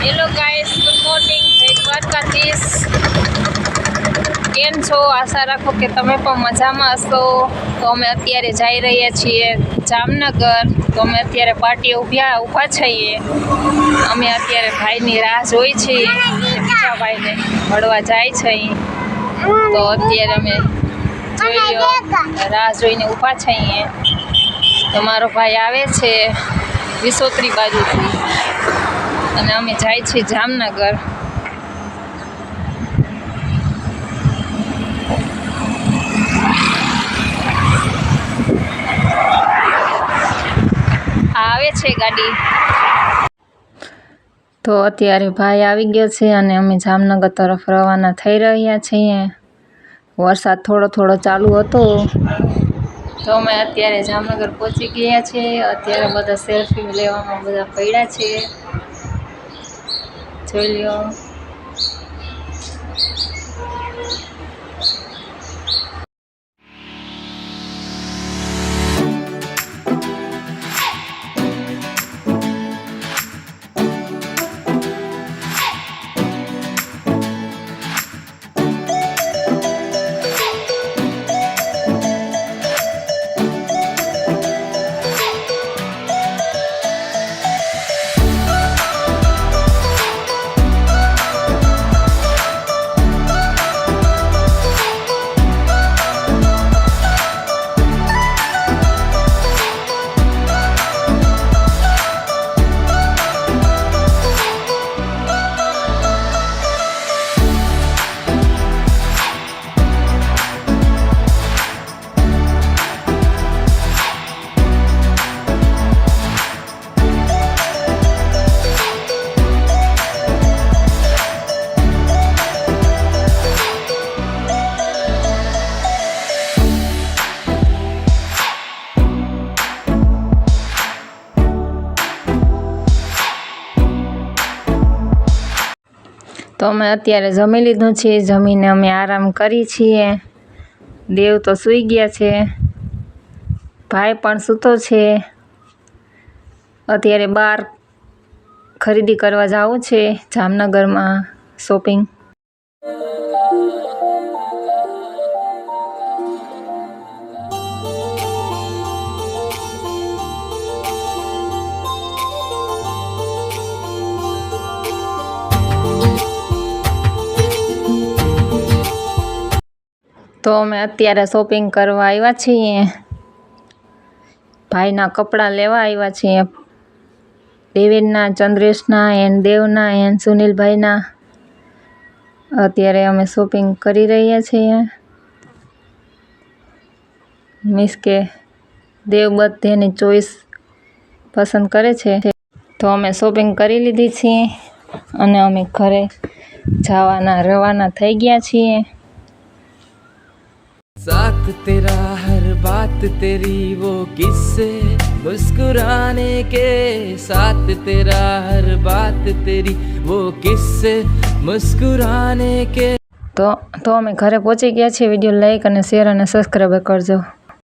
Hello guys, good morning, જય દ્વારકાધીશ। કેમ છો? આશા રાખો કે તમે પણ મજામાં હશો। તો અમે અત્યારે જઈ રહ્યા છીએ જામનગર। તો અમે અત્યારે પાર્ટીએ ઊભા છીએ। અમે અત્યારે ભાઈની રાહ જોઈ છીએ, બીજા ભાઈને મળવા જાય છે। તો અત્યારે અમે જોઈ લો, રાહ જોઈને ઊભા છીએ। તો મારો ભાઈ આવે છે વિસોત્રી બાજુથી અને અમે જાય છીએ જામનગર। આવે છે ગાડી। તો અત્યારે ભાઈ આવી ગયો છે અને અમે જામનગર તરફ રવાના થઈ રહ્યા છીએ। વરસાદ થોડો થોડો ચાલુ હતો તો અમે અત્યારે જામનગર પહોંચી ગયા છે। અત્યારે બધા સેલ્ફી લેવામાં બધા પડ્યા છે, જોઈ લ્યો। તો અમે અત્યારે જમી લીધું છે, જમીને અમે આરામ કરી છીએ। દેવ તો સૂઈ ગયા છે, ભાઈ પણ સૂતો છે। અત્યારે બહાર ખરીદી કરવા જવું છે જામનગરમાં, શોપિંગ। તો અમે અત્યારે શોપિંગ કરવા આવ્યા છીએ, ભાઈના કપડાં લેવા આવ્યા છીએ। દેવેનના, ચંદ્રેશના એન્ડ દેવના એન્ડ સુનિલભાઈના। અત્યારે અમે શોપિંગ કરી રહ્યા છીએ। મીન્સ કે દેવ બધેની ચોઈસ પસંદ કરે છે। તો અમે શોપિંગ કરી લીધી છે અને અમે ઘરે જવાના રવાના થઈ ગયા છીએ। साथ तेरा हर बात तेरी वो किस्से मुस्कुराने के, साथ तेरा हर बात तेरी वो किस्से मुस्कुराने के। તો અમે ઘરે પહોંચી ગયા છીએ। વિડીયો લાઈક અને શેર અને સબસ્ક્રાઈબ કરજો।